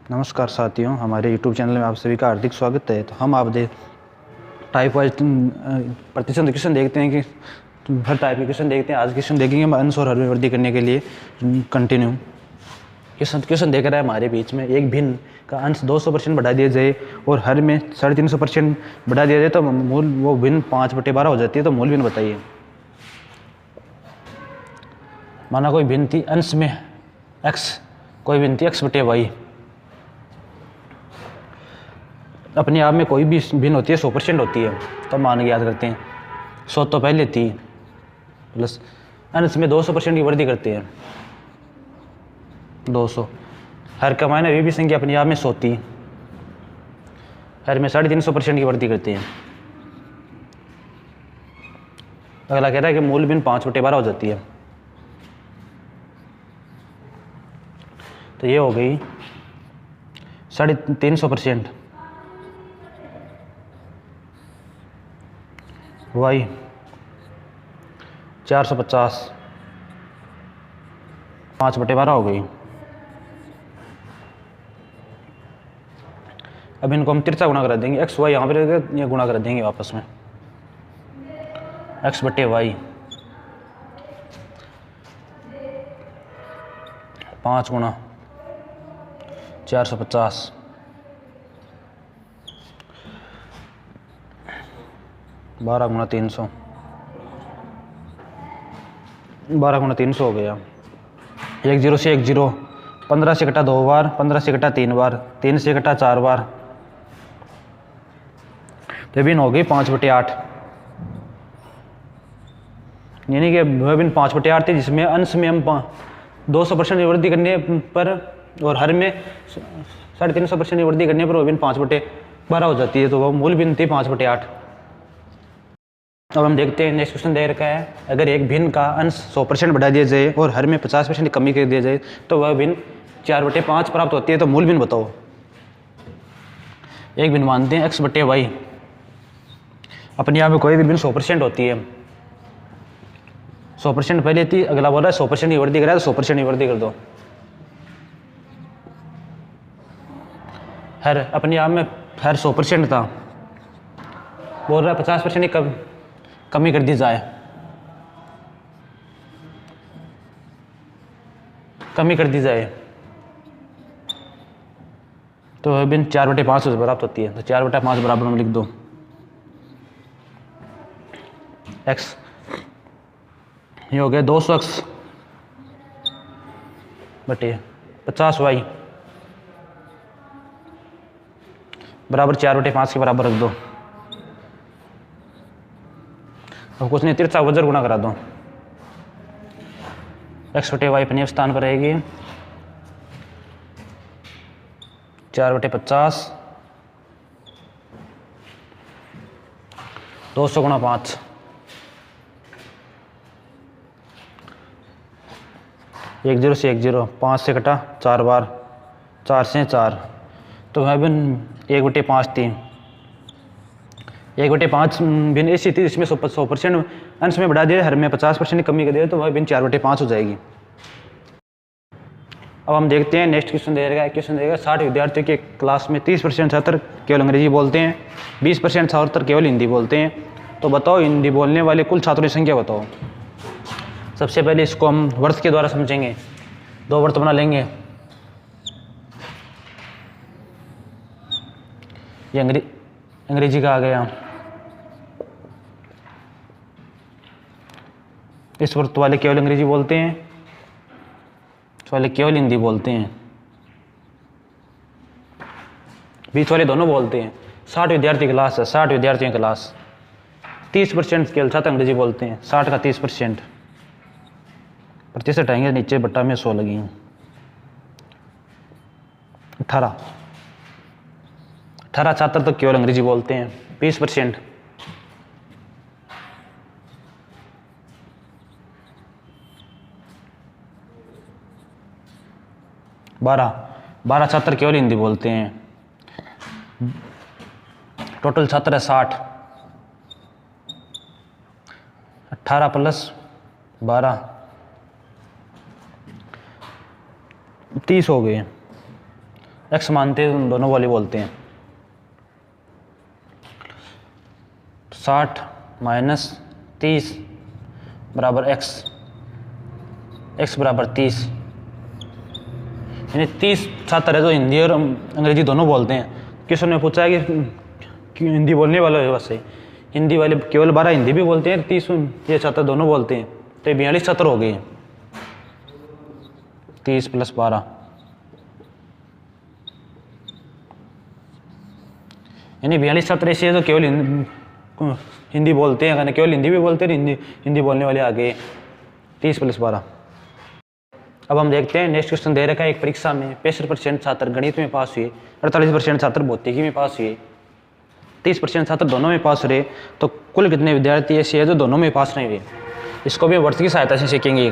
नमस्कार साथियों, हमारे YouTube चैनल में आप सभी का हार्दिक स्वागत है। तो हम आप टाइप वाइज प्रतिशत क्वेश्चन देखते हैं कि हर टाइप के क्वेश्चन देखते हैं। आज क्वेश्चन देखेंगे हम अंश और हर में वृद्धि करने के लिए कंटिन्यू क्वेश्चन देख रहा है हमारे बीच में। एक भिन्न का अंश 200% बढ़ा दिया जाए और हर में 350% बढ़ा दिया जाए तो मूल वो भिन्न 5/12 हो जाती है। तो मूल भिन्न बताइए। माना कोई भिन्न थी अंश में x, कोई भिन्न थी x/y। अपने आप में कोई भी भिन्न होती है 100% होती है। तो मान के याद करते हैं 100 तो पहले थी प्लस अंश में 200% की वृद्धि करते हैं 200। हर का मायने अभी भी संख्या अपने आप में 100 थी, हर में 350% की वृद्धि करते हैं। अगला कह रहा है कि मूल भिन्न 5/12 हो जाती है। तो ये हो गई 350% y 450 5/12 हो गई। अब इनको हम तिरछा गुणा करा देंगे। x y यहाँ पर ये गुणा करा देंगे आपस में x/y 5 गुणा 450 12 गुणा 300 12 गुणा 300 हो गया। 1 0 से 1 0, 15 से घटा 2 बार, 15 से घटा 3 बार, 3 से घटा 4 बार। तो भिन्न हो गई 5/8, यानी कि वह भिन्न 5/8 थी जिसमें अंश में हम 200% वृद्धि करने पर और हर में 350% वृद्धि करने पर वह भिन्न 5/12 हो जाती है। तो वह मूल भिन्न थी 5/8। अब हम देखते हैं नेक्स्ट क्वेश्चन दे रखा है। अगर एक भिन्न का अंश 100% बढ़ा दिया जाए और हर में 50% की कमी कर दिया जाए तो वह भिन्न 4/5 प्राप्त होती है। तो मूल भिन्न बताओ। एक भिन्न मानते हैं x/y। अपने आप में कोई भी भिन्न 100% होती है। 100% पहले थी, अगला बोल रहा है 100% की वृद्धि करा तो 100% की वृद्धि कर दो। हर अपने आप में हर 100% था, बोल रहा है 50% की कमी कर दी जाए। कमी कर दी जाए तो वह भिन्न 4/5 से प्राप्त होती है। तो 4/5 बराबर में लिख दो x। ये हो गया 200x बटे 50y बराबर 4/5 के बराबर रख दो। अब कुछ नहीं, तिरछा वजर गुणा करा दो। x/y अपने स्थान पर रहेगी 4/50 200 गुणा 5 1 0 से 1 0, 5 से घटा 4 बार, 4 से 4। तो वह भिन्न 1/5 थी। 1/5 भिन्न ऐसी थी जिसमें 100% अंश में बढ़ा दिया, हर में 50% कमी कर दिया तो वह भिन्न 4/5 हो जाएगी। अब हम देखते हैं नेक्स्ट क्वेश्चन दे रहा है। क्वेश्चन देगा 60 विद्यार्थियों के क्लास में 30% छात्र केवल अंग्रेजी बोलते हैं, 20% छात्र केवल हिंदी बोलते हैं। तो बताओ हिंदी बोलने वाले कुल छात्रों की संख्या बताओ। सबसे पहले इसको हम वर्ष के द्वारा समझेंगे। 2 वर्ष बना लेंगे। ये अंग्रेजी का आ गया। इस वर्ष वाले केवल अंग्रेजी बोलते हैं, इस वाले केवल हिंदी बोलते हैं, बीच वाले दोनों बोलते हैं। 60 विद्यार्थी क्लास है, 60 विद्यार्थियों की क्लास, 30% केवल छात्र अंग्रेजी बोलते हैं। 60 का 30% प्रतिशत आएंगे नीचे, बट्टा में 100 लगी 18 छात्र तो केवल अंग्रेजी बोलते हैं। 20% 12 छात्र केवल हिंदी बोलते हैं। टोटल छात्र है 60। 18 + 12 30 हो गए। एक्स मानते हैं उन दोनों वाली बोलते हैं। 60 माइनस 30 बराबर एक्स, एक्स बराबर 30, यानी 30 छात्र है जो हिंदी और अंग्रेजी दोनों बोलते हैं। क्वेश्चन में पूछा है कि हिंदी बोलने वाला है, वैसे हिंदी वाले केवल 12 हिंदी भी बोलते हैं, 30 ये छात्र दोनों बोलते हैं, तो 42 छात्र हो गए हैं। 30 + 12 यानी 42 छात्र ऐसे है जो केवल हिंदी बोलते हैं, यानी केवल हिंदी भी बोलते हैं, हिंदी बोलने वाले आ गए 30 + 12। अब हम देखते हैं नेक्स्ट क्वेश्चन दे रखा है एक परीक्षा में 65% छात्र गणित में पास हुए, 48% छात्र भौतिकी में पास हुए, 30% छात्र दोनों में पास रहे, तो कुल कितने विद्यार्थी ऐसे हैं जो दोनों में पास नहीं हुए। इसको भी वर्ष की सहायता से सीखेंगे।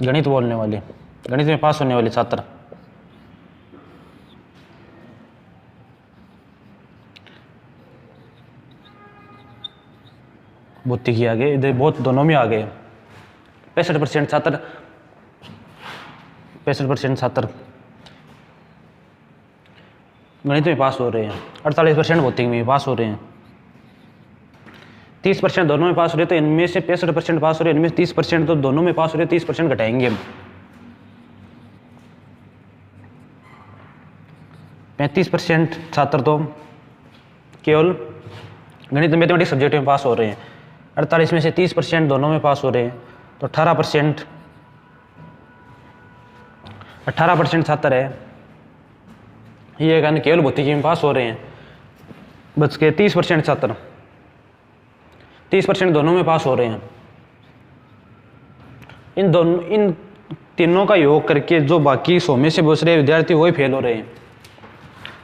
गणित बोलने वाले, गणित में पास होने वाले छात्र, भौतिकी आ गए, इधर बहुत दोनों में आ गए। 65% छात्र, 65% छात्र गणित में पास हो रहे हैं, 48% भौतिकी में पास हो रहे हैं, 30% दोनों में पास हो रहे, तो इनमें से 65% पास हो रहे, इनमें 30% तो दोनों में पास हो रहे, 30% घटाएंगे हम। 35% छात्र तो केवल गणित मैथमेटिक्स सब्जेक्ट में पास हो रहे हैं, 48 में से 30% दोनों में पास हो रहे हैं, तो 18% छात्र है ये कहने केवल भौतिकी में पास हो रहे हैं। बच के 30% छात्र, 30% दोनों में पास हो रहे हैं। इन तीनों का योग करके जो बाकी 100 में से बच रहे विद्यार्थी वही फेल हो रहे हैं।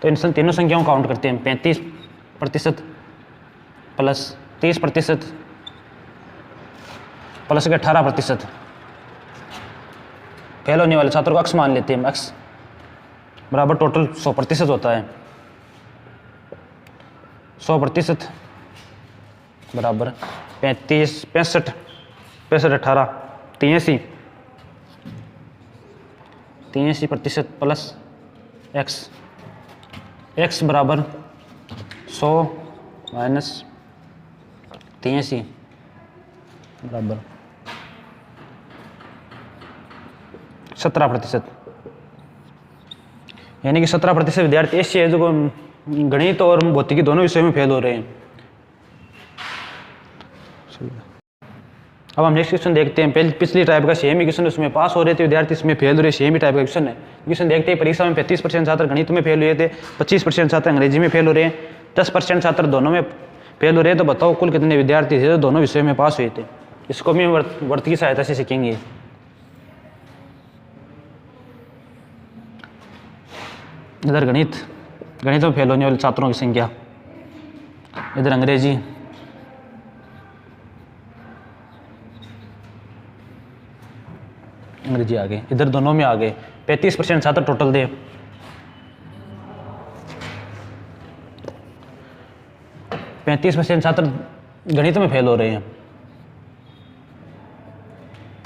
तो इन तीनों संख्याओं काउंट करते हैं। 35% प्लस 30% प्लस के 18%। फेल होने वाले छात्रों को एक्स मान लेते हैं। एक्स बराबर टोटल 100% होता है। 100% बराबर 35 65 65 18 83 83% प्लस एक्स, एक्स बराबर 100 माइनस 83 बराबर 17%। यानी कि 17% विद्यार्थी ऐसे है जो गणित और भौतिकी दोनों विषयों में फेल हो रहे हैं। अब हम नेक्स्ट क्वेश्चन देखते हैं। पिछली टाइप का सेम ही क्वेश्चन, उसमें पास हो रहे थे विद्यार्थी, इसमें फेल हो रहे, सेम ही टाइप का क्वेश्चन है। क्वेश्चन देखते हैं। परीक्षा में 35% छात्र गणित में फेल हुए थे, 25% छात्र अंग्रेजी में फेल हो रहे हैं, 10% छात्र दोनों में फेल हो रहे हैं। तो बताओ कुल कितने विद्यार्थी थे जो दोनों विषयों में पास हुए थे। इसको भी वर्त की सहायता से सीखेंगे। इधर गणित में फेल होने वाले छात्रों की संख्या, इधर अंग्रेजी, आ गए, इधर दोनों में आ गए। 35% छात्र टोटल थे। % छात्र गणित में फेल हो रहे हैं,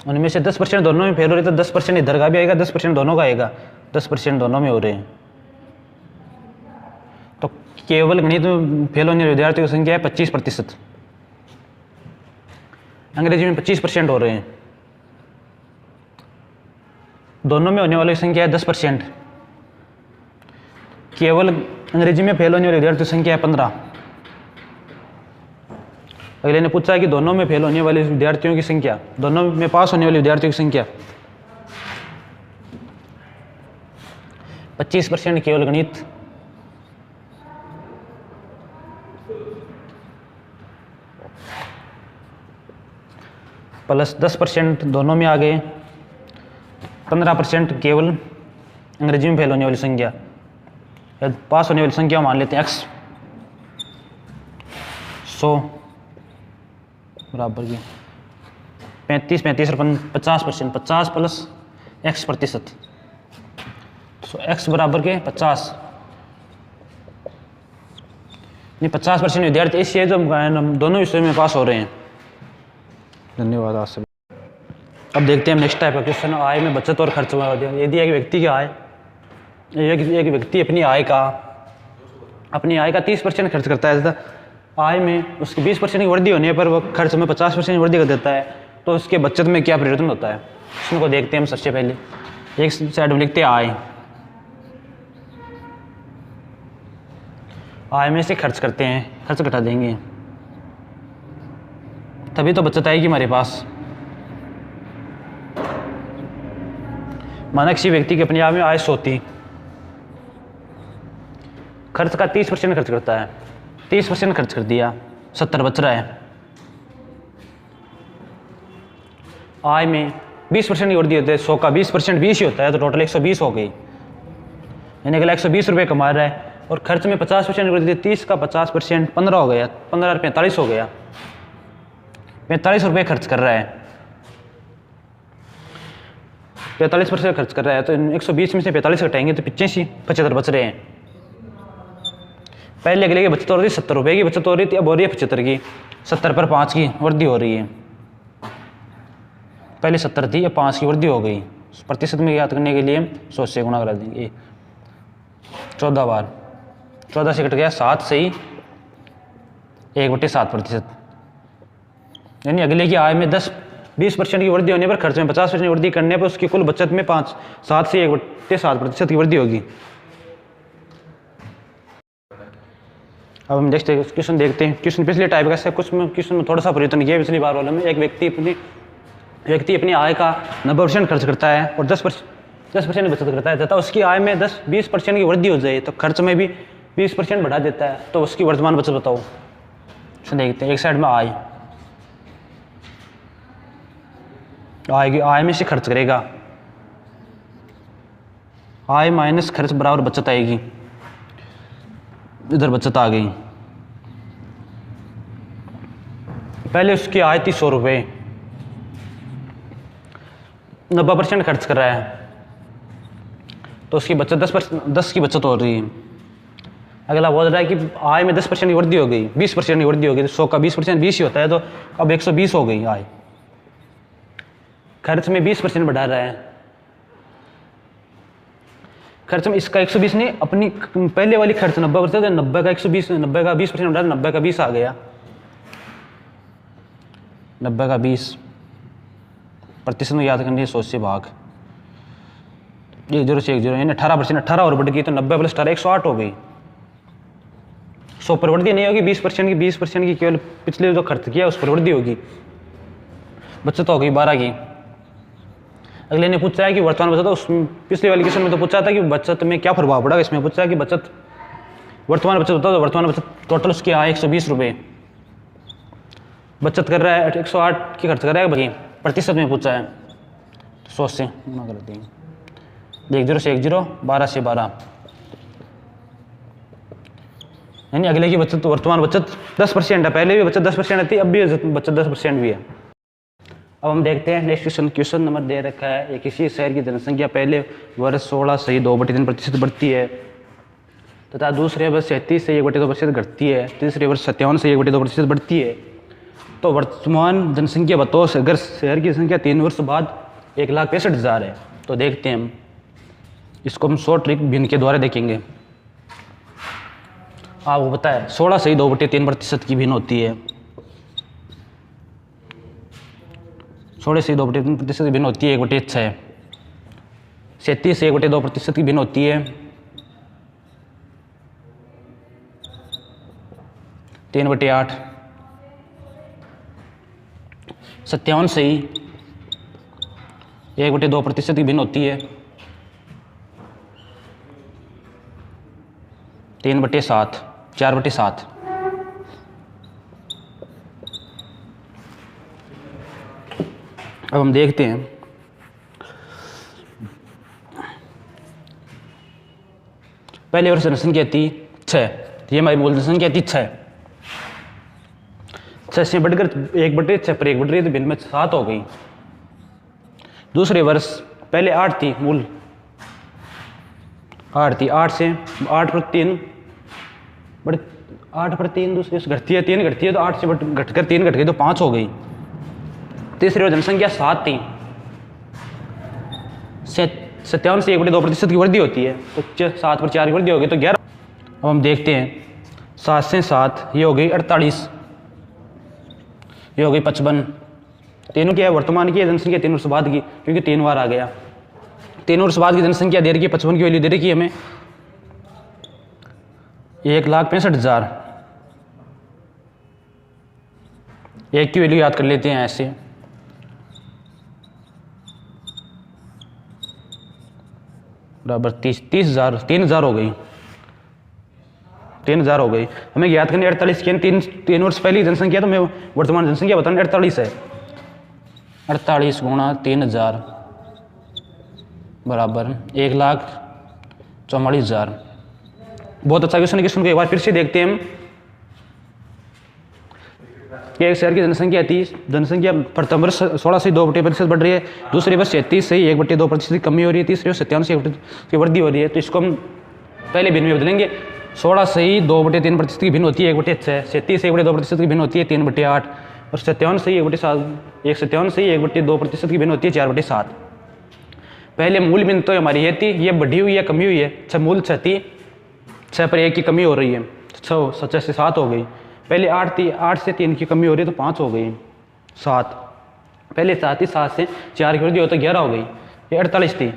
उनमें से 10% दोनों में फेल हो रहे, तो 10% इधर का भी आएगा, 10% दोनों का आएगा, 10% दोनों में हो रहे हैं। तो केवल गणित में फेल होने वाले विद्यार्थियों की संख्या है 25%। अंग्रेजी में 25% हो रहे हैं। दोनों में होने वाली संख्या है 10%। केवल अंग्रेजी में फेल होने वाले विद्यार्थियों की संख्या है 15। अगले ने पूछा है कि दोनों में फेल होने वाले विद्यार्थियों की संख्या, दोनों में पास होने वाले विद्यार्थियों की संख्या। 25% केवल गणित, प्लस 10% दोनों में आ गए, 15% केवल अंग्रेजी में फेल होने वाली संख्या। पास होने वाली संख्या मान लेते हैं एक्स 100 बराबर की 35 और 50%, 50 प्लस एक्स प्रतिशत, तो एक्स बराबर के 50। नहीं 50% विद्यार्थी ऐसे है जो दोनों विषयों में पास हो रहे हैं। धन्यवाद आप सभी। अब देखते हैं नेक्स्ट टाइप का क्वेश्चन, आय में बचत और खर्च। यदि एक व्यक्ति की आय, एक व्यक्ति अपनी आय का 30% खर्च करता है तथा आय में उसकी 20% की वृद्धि होने पर वह खर्च में 50% की वृद्धि कर देता है, तो उसके बचत में क्या परिवर्तन होता है? इसको देखते हैं हम। सबसे पहले एक साइड में लिखते हैं आय में से खर्च करते हैं, खर्च घटा देंगे, तभी तो बचत आएगी हमारे पास। माना किसी व्यक्ति की अपनी आय में आय 100 थी, खर्च का 30% खर्च करता है, 30% खर्च कर दिया, 70 बच रहा है। आय में 20% की वृद्धि होती है, 100 का 20% 20 ही होता है, तो टोटल 120 हो गई। यानी अगला 120 रुपये कमा रहा है और खर्च में 50% वृद्धि, 30 का 50% 15 हो गया, 15 और 45 हो गया, 45 रुपये खर्च कर रहा है, 45% खर्च कर रहा है। तो 120 में से 45 घटाएंगे तो 75 बच रहे हैं। पहले अगले की बचत हो रही थी 70 रुपये की बचत हो रही थी, अब हो रही है 75 की, 70 पर 5 की वृद्धि हो रही है। पहले 70 थी, अब 5 की वृद्धि हो गई। प्रतिशत में याद करने के लिए 100 से गुणा करा देंगे, 14 बार, 14 से कट गया 7 से ही 1/7%। यानी अगले की आय में 20% की वृद्धि होने पर खर्च में 50% की वृद्धि करने पर उसकी कुल बचत में 7 से 1/7% की वृद्धि होगी। अब हम क्वेश्चन देखते हैं। क्वेश्चन पिछले टाइप का, कुछ में क्वेश्चन में थोड़ा सा परिवर्तन किया पिछली बार वाले में। एक व्यक्ति अपनी आय का 90% खर्च करता है और 10% बचत करता है तथा उसकी आय में 20% की वृद्धि हो जाए तो खर्च में भी 20% बढ़ा देता है, तो उसकी वर्तमान बचत बताओ। देखते हैं। एक साइड में आय में से खर्च करेगा, आय माइनस खर्च बराबर बचत आएगी। इधर बचत आ गई। पहले उसकी आय थी 100 रुपये, 90% खर्च कर रहा है तो उसकी बचत 10 की बचत हो रही है। अगला बोल रहा है कि आय में 10% की वृद्धि हो गई, 20% की वृद्धि हो गई, तो 100 का 20% 20 ही होता है, तो अब 120 हो गई आय। खर्च में 20% बढ़ा रहा है, खर्च में इसका 120 नहीं, अपनी पहले वाली खर्च 90% है, 90 का 120, 90 का 20% बढ़ा, 90 का 20 आ गया, 90 का 20% में याद करनी है 100 से भाग 10 से 10, यानी 18%, 18 और बढ़ गई तो 90 + 18 108 हो गई। 100 पर वृद्धि नहीं होगी, 20% की केवल पिछले जो खर्च किया उस पर वृद्धि होगी। बचत हो गई 12 की। अगले ने पूछा है कि वर्तमान बचत, उसमें पिछले वाली क्वेश्चन में तो पूछा था कि बचत में क्या प्रभाव पड़ा, इसमें पूछा है कि वर्तमान बचत होता है, तो वर्तमान बचत टोटल उसकी आय 120 रुपये, बचत कर रहा है 108 की खर्च कर रहा है, बाकी प्रतिशत में पूछा है 100 से गुणा कर देंगे, 10 से 10, 12 से 12, यानी अगले की बचत वर्तमान बचत 10% है। पहले भी बचत 10% थी, अब भी बचत 10% भी है। अब हम देखते हैं नेक्स्ट क्वेश्चन नंबर दे रखा है। एक किसी शहर की जनसंख्या पहले वर्ष 16 से 2/3% बढ़ती है तथा दूसरे वर्ष 33 से 1/2% घटती है, तीसरे वर्ष 57 से 1/2% बढ़ती है, तो वर्तमान जनसंख्या बताओ। अगर शहर की संख्या 3 वर्ष बाद 1,65,000 है, तो देखते हैं हम इसको, हम शॉर्ट ट्रिक भिन्न के द्वारा देखेंगे। आपको पता है 16 से 2/3% की भिन्न होती है, 16 से 2/3% की भिन्न होती है 1/6, 37 से 1/2% की भिन्न होती है 3/8, 57 से ही 1/2% की भिन्न होती है 3/7, 4/7। अब हम देखते हैं पहले वर्ष जनसंख्या थी 6, ये हमारी मूल जनसंख्या थी 6 से बढ़कर 1/6 पर 1 बढ़ रही है, तो भिन्न में 7 हो गई। दूसरे वर्ष पहले 8 थी, मूल 8 थी, 8 से 8 पर 3 बड़े, 8 पर 3 दूसरे घटती है, 3 घटती है, तो 8 से घटकर 3 घट गई तो 5 हो गई। तीसरी ओर जनसंख्या 7 थी, 57 से 1/2% की वृद्धि होती है, तो 7 पर 4 की वृद्धि होगी तो 11। अब हम देखते हैं 7 से 7 ये हो गई 48, ये हो गई 55। तीनों की है वर्तमान की है जनसंख्या, 3 वर्ष बाद की, क्योंकि 3 बार आ गया। 3 वर्ष बाद की जनसंख्या दे रही है, 55 की वैल्यू दे रही है हमें 1,65,000। एक की वैल्यू याद कर लेते हैं ऐसे, बराबर 30,000, 3,000 हो गई, 3,000 हो गई। हमें याद करनी 48 की, 3 वर्ष पहले की जनसंख्या, तो मैं वर्तमान जनसंख्या बताना 48 है। 48 गुणा 3,000 बराबर 1,44,000। बहुत अच्छा क्वेश्चन है। क्वेश्चन को एक बार फिर से देखते हैं हम। एक शहर की जनसंख्या थी, जनसंख्या प्रथम वर्ष 16 से 2% बढ़ रही है, दूसरे वर्ष 33 से 1/2% की कमी हो रही है, तीसरे वर्ष 57 से 1% की वृद्धि हो रही है। तो इसको हम पहले भिन्न में बदलेंगे। 16 से ही 2/3% की भिन्न होती है 1/6, 37 से 1/2% की भिन्न होती है 3/8, और 57 से ही 1/2% की भिन्न होती है 4/7। पहले मूल भिन्न तो हमारी ये थी, ये बढ़ी हुई है कमी हुई है। 6 मूल 6 थी, 6 पर 1 की कमी हो रही है, 6 से 7 हो गई। पहले 8 थी, 8 से 3 की कमी हो रही है तो 5 हो गई, 7। पहले 7 थी, 7 से 4 की वृद्धि हो तो 11 हो गई। ये 48 थी।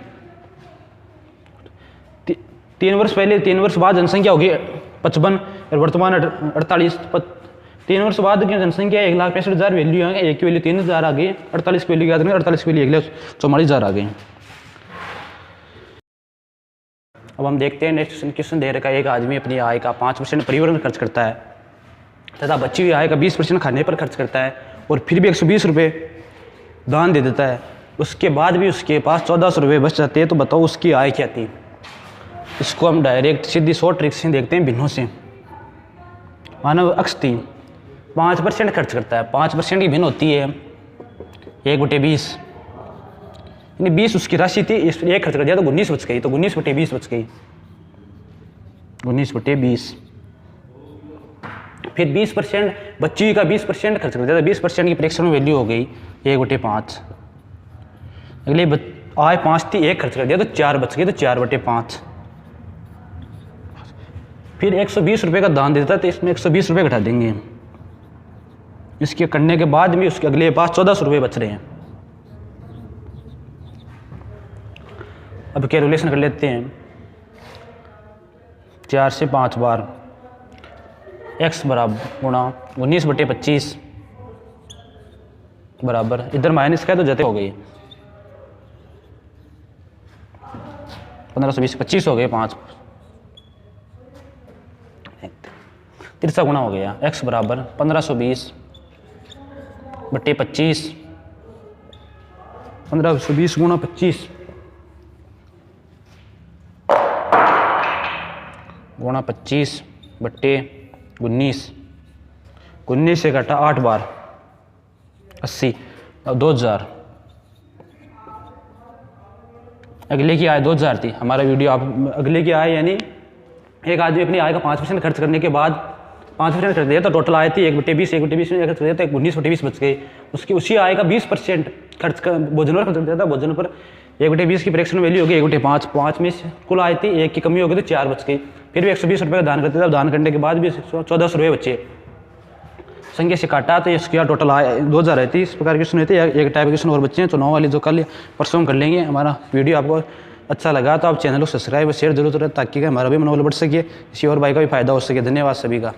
3 वर्ष पहले, 3 वर्ष बाद जनसंख्या होगी 55 और वर्तमान 48। 3 वर्ष बाद की जनसंख्या 1,65,000 वैल्यू है, एक की वैल्यू 3,000 आ गई, 48 की वैल्यू याद रखें, 48 की वैल्यू 1,44,000 आ गई। अब हम देखते हैं नेक्स्ट क्वेश्चन दे रखा है। एक आदमी अपनी आय का 5% परिवहन खर्च करता है तथा बची हुई आय का 20% खाने पर खर्च करता है, और फिर भी 120 रुपये दान दे देता है। उसके बाद भी उसके पास 1400 रुपये बच जाते हैं, तो बताओ उसकी आय क्या थी। इसको हम डायरेक्ट सीधी शॉर्ट ट्रिक से देखते हैं भिन्नों से। मानव अक्ष थी, 5% खर्च करता है, 5% की भिन्न होती है 1/20, यानी 20 उसकी राशि थी, इस एक खर्च कर दिया तो 19 बच गई, तो 19/20 बच गई, 19/20। फिर 20% बच्ची हुई का 20% खर्च कर दिया तो 20% की प्रेक्षण में वैल्यू हो गई 1/5। अगले आय 5 थी, 1 खर्च कर दिया तो 4 बच गई, तो 4/5। फिर 120 रुपये का दान देता है, तो इसमें 120 रुपये घटा देंगे। इसके करने के बाद भी उसके अगले पास 1400 रुपये बच रहे हैं। अब कैलकुलेशन कर लेते हैं। 4 से 5 बार x बराबर गुणा 19/25 बराबर, इधर माइनस का है तो जते हो गई 1520, 25 हो गए, 5 तिरसा गुणा हो गया। x बराबर 1520/25, 1520 गुणा 25 गुणा 25/19, 19 से घटा 8 बार 80, और 2000। अगले की आय 2000 थी। हमारा वीडियो आप अगले की आय यानी एक आदमी अपनी आय का 5% खर्च करने के बाद 5% खर्च दिया तो टोटल आय थी 1/20, 1/20 में खर्च दिया तो 19/20 बच गई। उसकी उसी आय का 20% खर्च कर भोजन पर खर्च दिया था, भोजन पर 1/20 की प्रेक्षण वैल्यू हो गई 1/5, 5 में से कुल आय थी 1 की कमी हो गई तो 4 बच गई। फिर भी 120 रुपये का दान करते थे, दान करने के बाद भी 1400 रुपये बचे। संख्या से काटा तो इसकी टोटल आय 2000 रहती। इस प्रकार क्वेश्चन रहते हैं। एक टाइप क्वेश्चन और बच्चे हैं, चुनाव वाले जो कल परसों कर लेंगे। हमारा वीडियो आपको अच्छा लगा तो आप चैनल को सब्सक्राइब और शेयर जरूर करें, ताकि हमारा भी मनोबल बढ़ सके, किसी और भाई का भी फायदा हो सके। धन्यवाद सभी का।